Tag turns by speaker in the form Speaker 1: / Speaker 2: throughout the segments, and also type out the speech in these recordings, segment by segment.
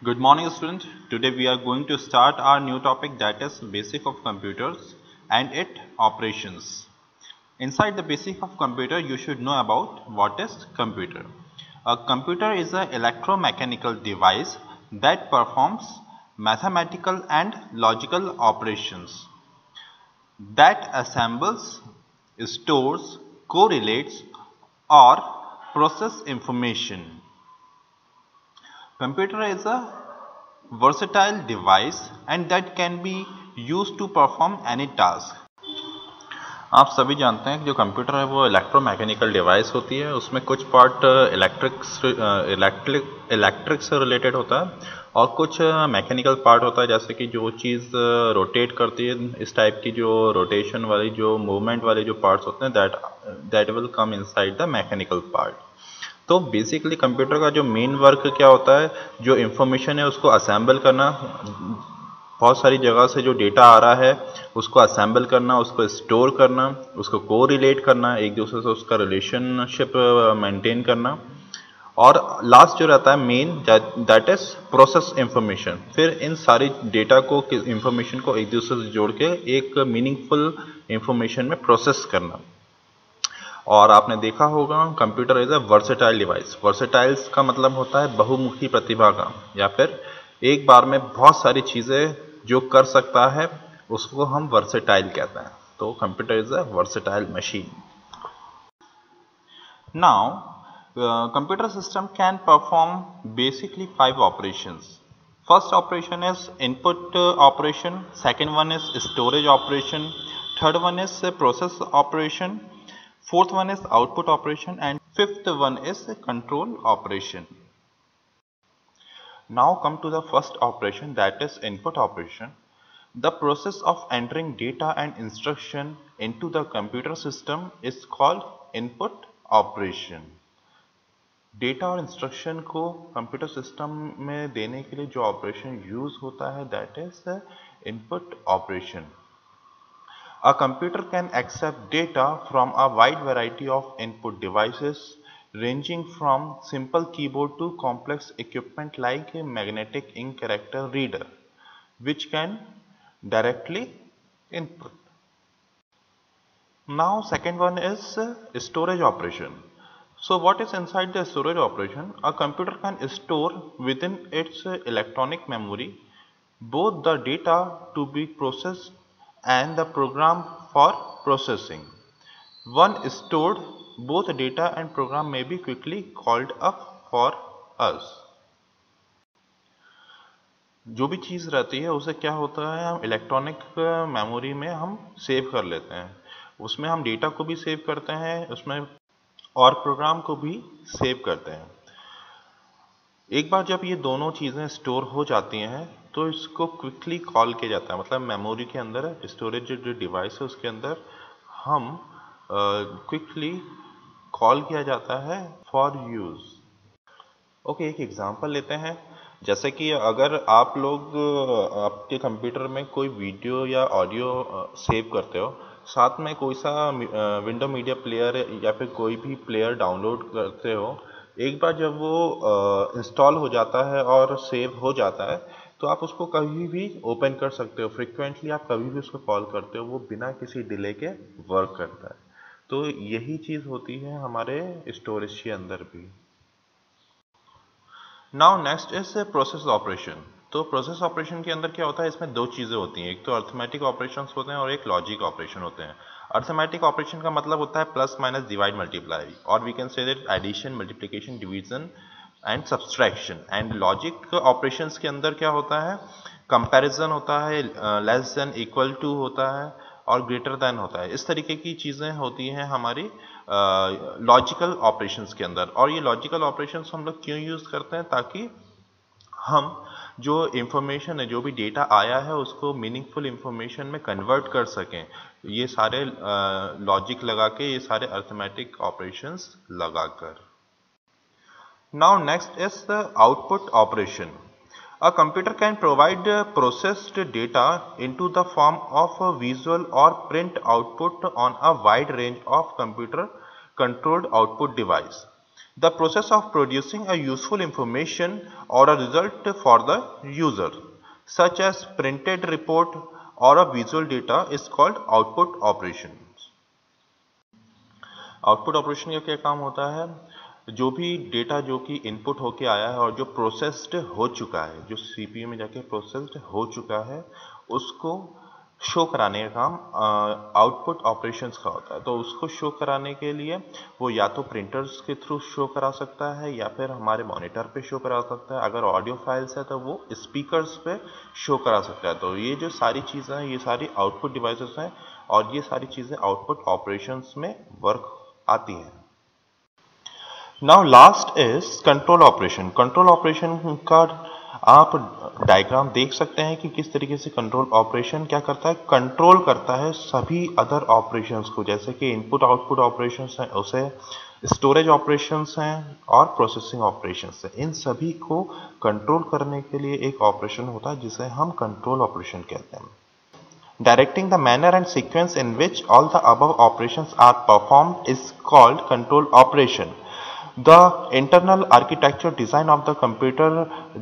Speaker 1: Good morning students. Today we are going to start our new topic, that is basic of computers and its operations. Inside the basic of computer you should know about what is computer. A computer is an electromechanical device that performs mathematical and logical operations, that assembles, stores, correlates or process information. Computer is a versatile device and that can be used to perform any task. आप सभी जानते हैं कि जो computer है वो electromechanical device होती है। उसमें कुछ पार्ट इलेक्ट्रिक से रिलेटेड होता है और कुछ मैकेनिकल पार्ट होता है, जैसे कि जो चीज़ रोटेट करती है, इस टाइप की जो रोटेशन वाली, जो मूवमेंट वाले जो पार्ट्स होते हैं, that will come inside the mechanical part. तो बेसिकली कंप्यूटर का जो मेन वर्क क्या होता है, जो इंफॉर्मेशन है उसको असेंबल करना, बहुत सारी जगह से जो डेटा आ रहा है उसको असेंबल करना, उसको स्टोर करना, उसको कोरिलेट करना, एक दूसरे से उसका रिलेशनशिप मेंटेन करना, और लास्ट जो रहता है main, that is process information. फिर इन सारी डेटा को, इंफॉर्मेशन को एक दूसरे से जोड़ के एक मीनिंगफुल इंफॉर्मेशन में प्रोसेस करना। और आपने देखा होगा computer is a versatile device. Versatiles का मतलब होता है बहुमुखी प्रतिभा का, या फिर एक बार में बहुत सारी चीज़ें जो कर सकता है उसको हम वर्सेटाइल कहते हैं। तो computer is a versatile machine. Now computer system can perform basically 5 operations. First operation is input operation, second one is storage operation, third one is process operation, fourth one is output operation, and fifth one is control operation. Now come to the first operation, that is input operation. The process of entering data and instruction into the computer system is called input operation. Data और instruction को computer system में देने के लिए जो operation use होता है, that is input operation. A computer can accept data from a wide variety of input devices, ranging from simple keyboard to complex equipment like a magnetic ink character reader, which can directly input. Now second one is storage operation. So what is inside the storage operation? A computer can store within its electronic memory both the data to be processed and the program for processing. Once stored, both data and program may be quickly called up for us. जो भी चीज़ रहती है उसे क्या होता है, हम electronic memory में हम सेव कर लेते हैं। उसमें हम डेटा को भी सेव करते हैं, उसमें और प्रोग्राम को भी सेव करते हैं। एक बार जब ये दोनों चीज़ें स्टोर हो जाती हैं तो इसको क्विकली कॉल किया जाता है। मतलब मेमोरी के अंदर, स्टोरेज जो डिवाइस है उसके अंदर हम क्विकली कॉल किया जाता है फॉर यूज़। ओके, एक एग्जांपल लेते हैं। जैसे कि अगर आप लोग आपके कंप्यूटर में कोई वीडियो या ऑडियो सेव करते हो, साथ में कोई सा विंडो मीडिया प्लेयर या फिर कोई भी प्लेयर डाउनलोड करते हो, एक बार जब वो इंस्टॉल हो जाता है और सेव हो जाता है तो आप उसको कभी भी ओपन कर सकते हो। फ्रिक्वेंटली आप कभी भी उसको कॉल करते हो, वो बिना किसी डिले के वर्क करता है। तो यही चीज़ होती है हमारे स्टोरेज के अंदर भी। Now next is process operation. तो प्रोसेस ऑपरेशन के अंदर क्या होता है, इसमें दो चीज़ें होती हैं, एक तो अर्थमेटिक ऑपरेशंस होते हैं और एक लॉजिक ऑपरेशन होते हैं। अर्थमेटिक ऑपरेशन का मतलब होता है प्लस माइनस डिवाइड मल्टीप्लाई, और we can say that addition, multiplication, division and subtraction. And logic operations के अंदर क्या होता है, कंपैरिजन होता है, लेस देन, इक्वल टू होता है और ग्रेटर देन होता है। इस तरीके की चीज़ें होती हैं हमारी लॉजिकल ऑपरेशंस के अंदर। और ये लॉजिकल ऑपरेशंस हम लोग क्यों यूज़ करते हैं, ताकि हम जो इंफॉर्मेशन है, जो भी डेटा आया है, उसको मीनिंगफुल इंफॉर्मेशन में कन्वर्ट कर सकें। ये सारे लॉजिक लगा के, ये सारे अर्थमेटिक ऑपरेशंस लगाकर। Now next is the output operation. A computer can provide processed data into the form of a visual or print output on a wide range of computer controlled output device. The process of producing a useful information or a result for the user, such as printed report or a visual data, is called output operations. Output operation का क्या काम होता है? जो भी data जो कि input होके आया है और जो प्रोसेस्ड हो चुका है, जो सीपीयू में जाके प्रोसेस्ड हो चुका है, उसको शो कराने का काम आउटपुट ऑपरेशंस का होता है। तो उसको शो कराने के लिए वो या तो प्रिंटर्स के थ्रू शो करा सकता है या फिर हमारे मॉनिटर पे शो करा सकता है। अगर ऑडियो फाइल्स है तो वो स्पीकर्स पे शो करा सकता है। तो ये जो सारी चीज़ें हैं, ये सारी आउटपुट डिवाइसेस हैं और ये सारी चीज़ें आउटपुट ऑपरेशंस में वर्क आती है। Now last is control operation. Control operation का आप डायग्राम देख सकते हैं कि किस तरीके से कंट्रोल ऑपरेशन क्या करता है, कंट्रोल करता है सभी अदर ऑपरेशंस को, जैसे कि इनपुट आउटपुट ऑपरेशंस हैं, उसे स्टोरेज ऑपरेशंस हैं और प्रोसेसिंग ऑपरेशंस हैं। इन सभी को कंट्रोल करने के लिए एक ऑपरेशन होता है जिसे हम कंट्रोल ऑपरेशन कहते हैं। Directing the manner and sequence in which all the above operations are performed is called control operation. The internal architecture design of the computer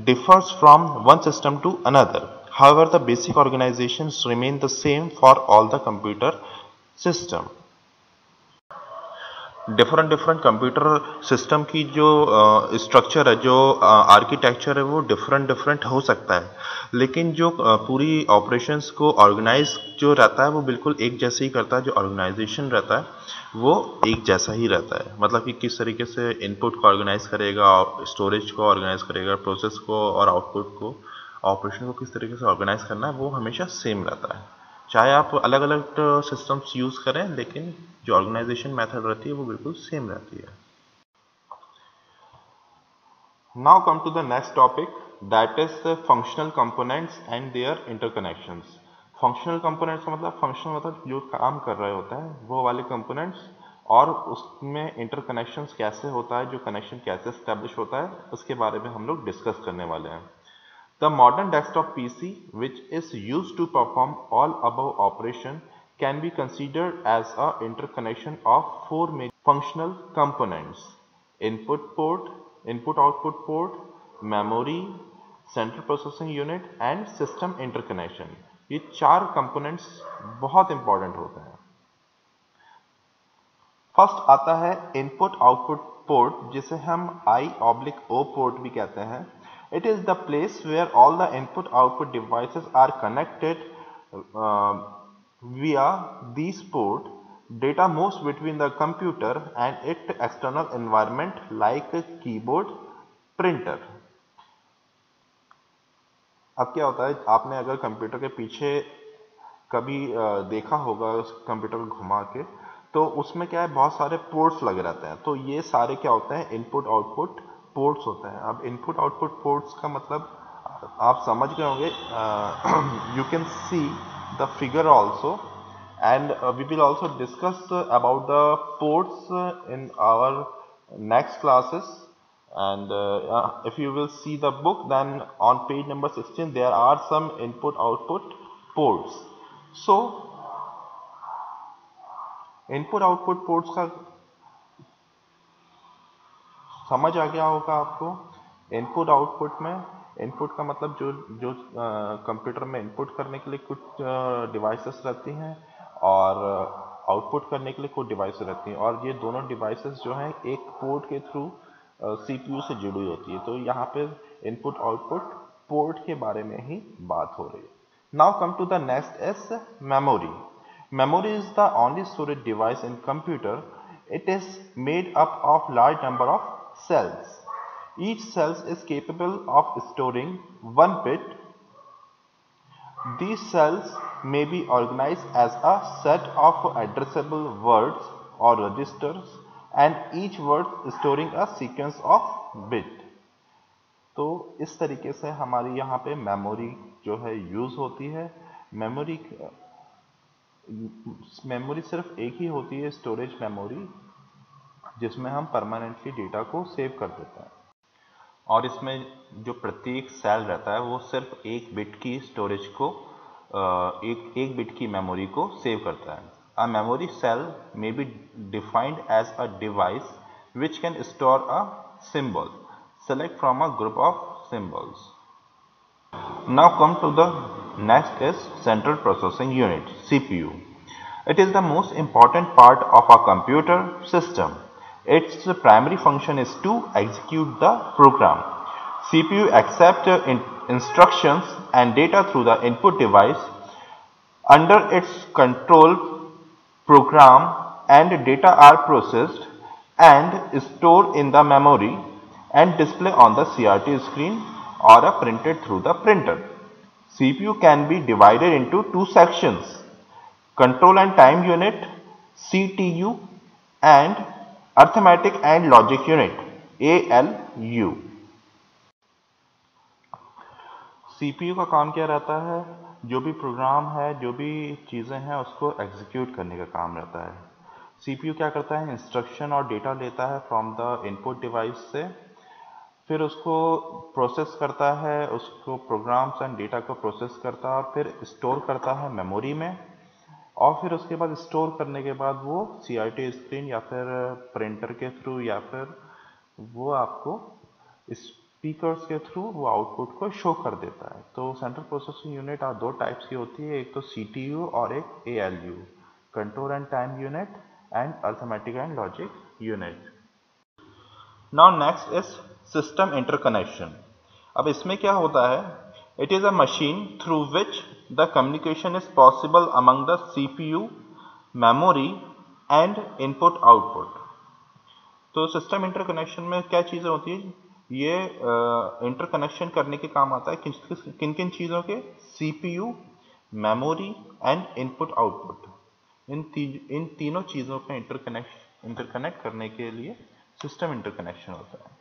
Speaker 1: differs from one system to another. However, the basic organizations remain the same for all the computer system. Different computer system की जो structure है, जो architecture है, वो different हो सकता है, लेकिन जो पूरी ऑपरेशंस को ऑर्गेनाइज जो रहता है वो बिल्कुल एक जैसे ही करता है। जो ऑर्गेनाइजेशन रहता है वो एक जैसा ही रहता है, मतलब कि किस तरीके से इनपुट को ऑर्गेनाइज करेगा, स्टोरेज को ऑर्गेनाइज करेगा, प्रोसेस को और आउटपुट को, ऑपरेशन को किस तरीके से ऑर्गेनाइज करना है, वो हमेशा सेम रहता है। चाहे आप अलग अलग सिस्टम्स यूज करें, लेकिन जो ऑर्गेनाइजेशन मेथड रहती है वो बिल्कुल सेम रहती है। Now come to the next topic, that is functional components and their interconnections. Functional components का मतलब, फंक्शनल मतलब जो काम कर रहे होते हैं वो वाले कंपोनेंट्स, और उसमें इंटरकनेक्शंस कैसे होता है, जो कनेक्शन कैसे एस्टेब्लिश होता है, उसके बारे में हम लोग डिस्कस करने वाले हैं। The modern desktop PC, which is used to perform all above operation, can be considered as a interconnection of four major functional components: input port, input-output port, memory, central processing unit and system interconnection। ये चार components बहुत important होते हैं। First आता है input output port, जिसे हम I/O port भी कहते हैं। It is the place where all the input-output devices are connected via these ports. Data moves between the computer and its external environment like a keyboard, printer. अब क्या होता है, आपने अगर कंप्यूटर के पीछे कभी देखा होगा उस कंप्यूटर को घुमा के, तो उसमें क्या है, बहुत सारे पोर्ट्स लगे रहते हैं। तो ये सारे क्या होते हैं, इनपुट आउटपुट पोर्ट्स होते हैं। अब इनपुट आउटपुट पोर्ट्स का मतलब आप समझ गए होंगे। You can see the figure also, and we will also discuss about the ports in our next classes. And if you will see the book, then on page number 16 there are some input output ports. So input output ports का समझ आ गया होगा आपको। Input output में, input का मतलब जो computer में इनपुट करने के लिए कुछ डिवाइसेस रहती हैं और आउटपुट करने के लिए कुछ डिवाइसेस रहती हैं, और ये दोनों डिवाइसेस जो हैं एक पोर्ट के थ्रू सीपीयू से जुड़ी हुई होती है। तो यहाँ पे इनपुट आउटपुट पोर्ट के बारे में ही बात हो रही है। Now come to the next is memory. Memory is the only storage device in computer. It is made up of large number of cells. Each cell is capable of storing one bit. These cells may be organized as a set of addressable words or registers, and each word storing a sequence of bit. तो इस तरीके से हमारी यहाँ पे memory जो है use होती है। मेमोरी सिर्फ एक ही होती है, स्टोरेज मेमोरी, जिसमें हम परमानेंटली डेटा को सेव कर देते हैं, और इसमें जो प्रत्येक सेल रहता है वो सिर्फ एक बिट की स्टोरेज को, एक बिट की मेमोरी को सेव करता है। A memory cell may be defined as a device which can store a symbol. Select from a group of symbols. Now come to the next is Central Processing Unit, CPU. It is the most important part of a computer system. Its primary function is to execute the program. CPU accepts instructions and data through the input device. Under its control, program and data are processed and stored in the memory and displayed on the CRT screen or are printed through the printer. CPU can be divided into two sections: Control and Time Unit (CTU) and Arithmetic and Logic Unit (ALU). CPU का काम क्या रहता है? जो भी programme है, जो भी चीज़ें हैं, उसको एग्जीक्यूट करने का काम रहता है। CPU क्या करता है? इंस्ट्रक्शन और डेटा लेता है फ्रॉम द इनपुट डिवाइस से, फिर उसको प्रोसेस करता है, उसको प्रोग्राम्स एंड डेटा को प्रोसेस करता है और फिर स्टोर करता है मेमोरी में, और फिर उसके बाद स्टोर करने के बाद वो CRT स्क्रीन या फिर प्रिंटर के थ्रू या फिर वो आपको स्पीकर्स के थ्रू वो आउटपुट को शो कर देता है। तो सेंट्रल प्रोसेसिंग यूनिट दो टाइप्स की होती है, एक तो CPU और एक ALU, control and time unit and arithmetic and logic unit. Now next is system interconnection. अब इसमें क्या होता है? It is a machine through which the communication is possible among the CPU, memory and input output. तो system interconnection में क्या चीज़ें होती है? ये इंटरकनेक्शन करने के काम आता है किन किन चीज़ों के? CPU, memory and input output. इन तीनों चीज़ों का इंटरकनेक्ट करने के लिए सिस्टम इंटरकनेक्शन होता है।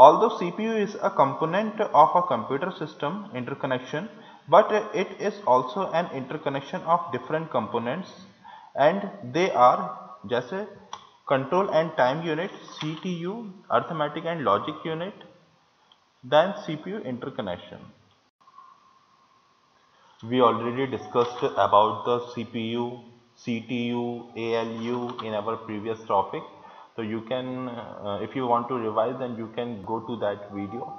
Speaker 1: Although CPU is a component of a computer system interconnection, but it is also an interconnection of different components, and they are जैसे control and time unit CTU, arithmetic and logic unit, then CPU interconnection. We already discussed about the CPU, CTU, ALU in our previous topic. So you can, if you want to revise, then you can go to that video.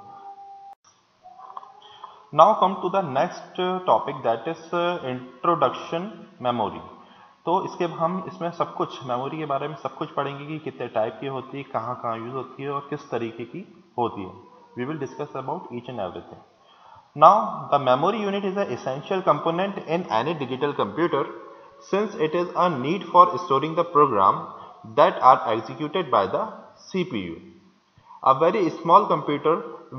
Speaker 1: Now come to the next topic, that is introduction memory. तो हम इसमें सब कुछ memory के बारे में सब कुछ पढ़ेंगे कि कितने टाइप की होती है, कहाँ कहाँ यूज होती है और किस तरीके की होती है। We will discuss about each and everything. Now the memory unit is an essential component in any digital computer since it is a need for storing the program that are executed by the CPU. A very small computer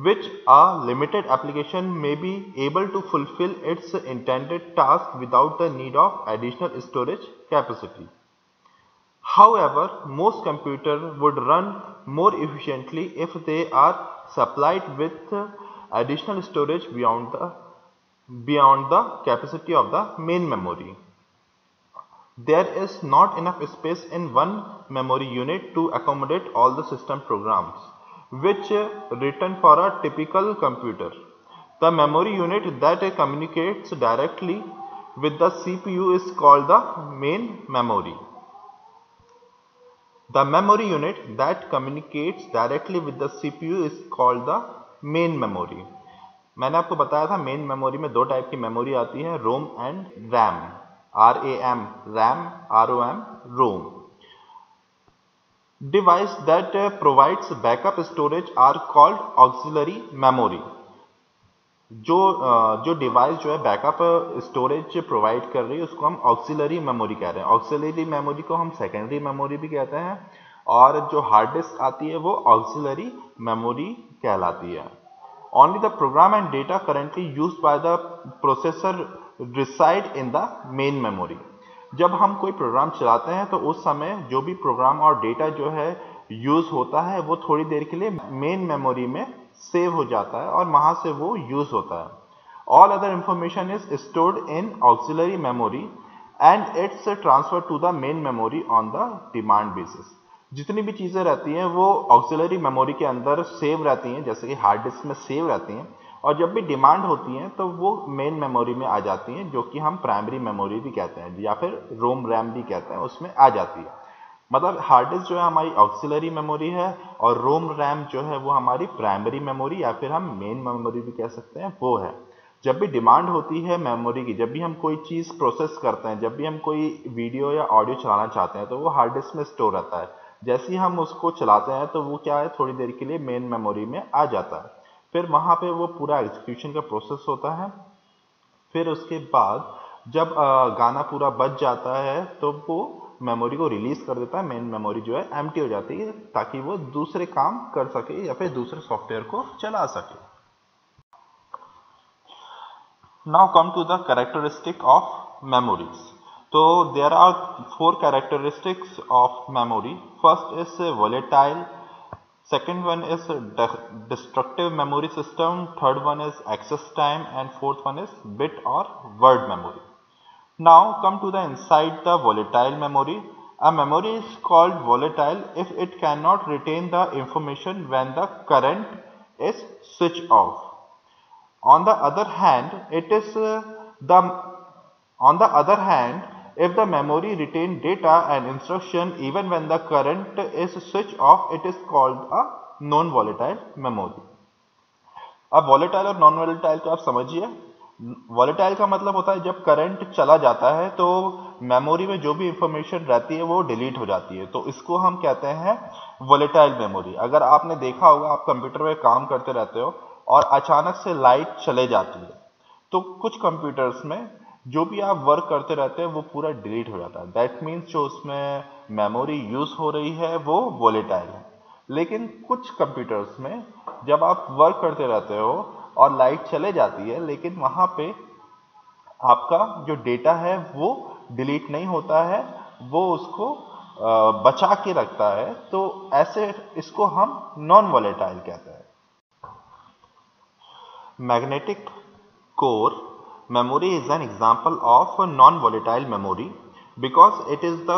Speaker 1: which a limited application may be able to fulfill its intended task without the need of additional storage capacity. However, most computers would run more efficiently if they are supplied with additional storage beyond the capacity of the main memory. There is not enough space in one memory unit to accommodate all the system programs which written for a typical computer. The memory unit that communicates directly with the CPU is called the main memory. The memory unit that communicates directly with the CPU is called the main memory. मैंने आपको बताया था main memory में दो type की memory आती है, ROM and RAM. RAM, RAM, ROM, ROM. Device that provides backup storage are called auxiliary memory. जो डिवाइस जो है बैकअप स्टोरेज प्रोवाइड कर रही है उसको हम ऑक्सिलरी मेमोरी कह रहे हैं। ऑक्सिलरी मेमोरी को हम सेकेंडरी मेमोरी भी कहते हैं और जो हार्ड डिस्क आती है वो ऑक्सिलरी मेमोरी कहलाती है। Only the program and data currently used by the processor reside in the main memory. जब हम कोई प्रोग्राम चलाते हैं तो उस समय जो भी प्रोग्राम और डेटा जो है यूज होता है वो थोड़ी देर के लिए मेन मेमोरी में सेव हो जाता है और वहां से वो यूज होता है। All other information is stored in auxiliary memory and it's transferred to the main memory on the demand basis. जितनी भी चीज़ें रहती हैं वो ऑक्सिलरी मेमोरी के अंदर सेव रहती हैं, जैसे कि हार्ड डिस्क में सेव रहती हैं, और जब भी डिमांड होती हैं तो वो मेन मेमोरी में आ जाती हैं, जो कि हम प्राइमरी मेमोरी भी कहते हैं या फिर रोम रैम भी कहते हैं, उसमें आ जाती है। मतलब हार्ड डिस्क जो है हमारी ऑक्सिलरी मेमोरी है और रोम रैम जो है वो हमारी प्राइमरी मेमोरी या फिर हम मेन मेमोरी भी कह सकते हैं, वो है। जब भी डिमांड होती है मेमोरी की, जब भी हम कोई चीज़ प्रोसेस करते हैं, जब भी हम कोई वीडियो या ऑडियो चलाना चाहते हैं, तो वो हार्ड डिस्क में स्टोर रहता है। जैसे ही हम उसको चलाते हैं तो वो क्या है, थोड़ी देर के लिए मेन मेमोरी में आ जाता है। फिर वहाँ पे वो पूरा एग्जीक्यूशन का प्रोसेस होता है। फिर उसके बाद जब गाना पूरा बज जाता है तो वो मेमोरी को रिलीज कर देता है। मेन मेमोरी जो है एम्प्टी हो जाती है ताकि वो दूसरे काम कर सके या फिर दूसरे सॉफ्टवेयर को चला सके। Now come to the characteristic of memories. So there are four characteristics of memory. First is volatile, second one is destructive memory system, third one is access time, and fourth one is bit or word memory. Now come to the inside the volatile memory. A memory is called volatile if it cannot retain the information when the current is switched off. On the other hand, if the memory retain data and instruction even when the current is switched off, it is called a non-volatile memory. अब volatile और non-volatile को आप समझिए। volatile का मतलब होता है जब करंट चला जाता है तो मेमोरी में जो भी इंफॉर्मेशन रहती है वो डिलीट हो जाती है, तो इसको हम कहते हैं volatile मेमोरी। अगर आपने देखा होगा, आप कंप्यूटर में काम करते रहते हो और अचानक से लाइट चले जाती है, तो कुछ कंप्यूटर्स में जो भी आप वर्क करते रहते हैं वो पूरा डिलीट हो जाता है। दैट मीन्स जो उसमें मेमोरी यूज हो रही है वो वोलेटाइल है। लेकिन कुछ कंप्यूटर्स में जब आप वर्क करते रहते हो और लाइट चले जाती है, लेकिन वहां पे आपका जो डेटा है वो डिलीट नहीं होता है, वो उसको बचा के रखता है, तो ऐसे इसको हम नॉन वोलेटाइल कहते हैं। Magnetic core memory is an example of a non-volatile memory because it is the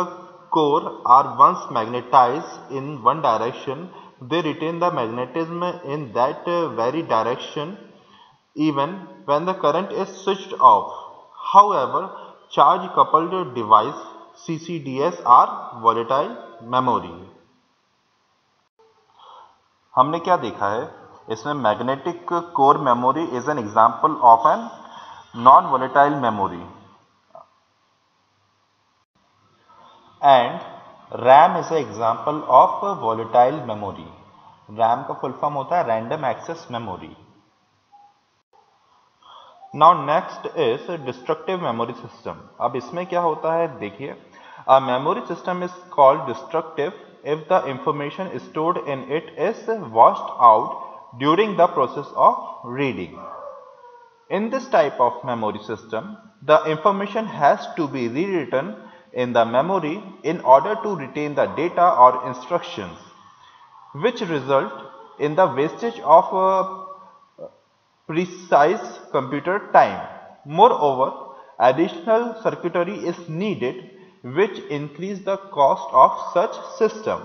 Speaker 1: core are once magnetized in one direction, they retain the magnetism in that very direction even when the current is switched off. However, charge coupled device CCDs are volatile memory. हमने क्या देखा है इसमें, magnetic core memory is an example of an non volatile memory and RAM is a example of volatile memory. RAM का full form होता है random access memory. Now next is destructive memory system. अब इसमें क्या होता है देखिए, a memory system is called destructive if the information stored in it is washed out during the process of reading. In this type of memory system, the information has to be rewritten in the memory in order to retain the data or instructions, which result in the wastage of precise computer time. Moreover, additional circuitry is needed which increase the cost of such system.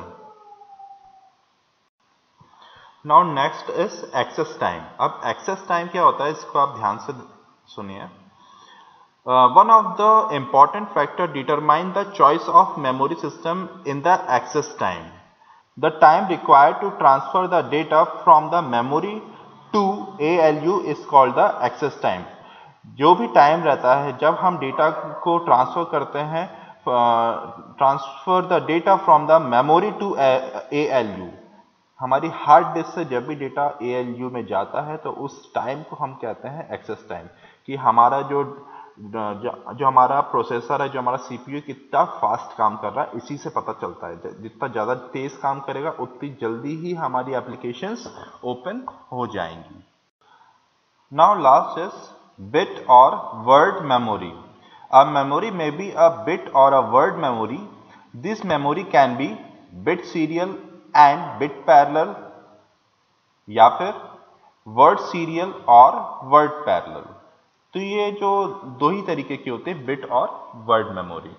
Speaker 1: Now next is access time. अब access time क्या होता है इसको आप ध्यान से सुनिए। One of the important factor determine the choice of memory system in the access time. The time required to transfer the data from the memory to ALU is called the access time. जो भी time रहता है जब हम data को transfer करते हैं, transfer the data from the memory to ALU, हमारी हार्ड डिस्क से जब भी डेटा ALU में जाता है तो उस टाइम को हम कहते हैं एक्सेस टाइम। कि हमारा जो हमारा प्रोसेसर है, जो हमारा CPU कितना फास्ट काम कर रहा है, इसी से पता चलता है। जितना ज़्यादा तेज काम करेगा उतनी जल्दी ही हमारी एप्लीकेशंस ओपन हो जाएंगी। नाउ लास्ट इज बिट और word memory. A memory may be a bit or a word memory. This memory can be bit serial and bit parallel या फिर word serial और word parallel। तो ये जो दो ही तरीके के होते हैं, बिट और वर्ड मेमोरी।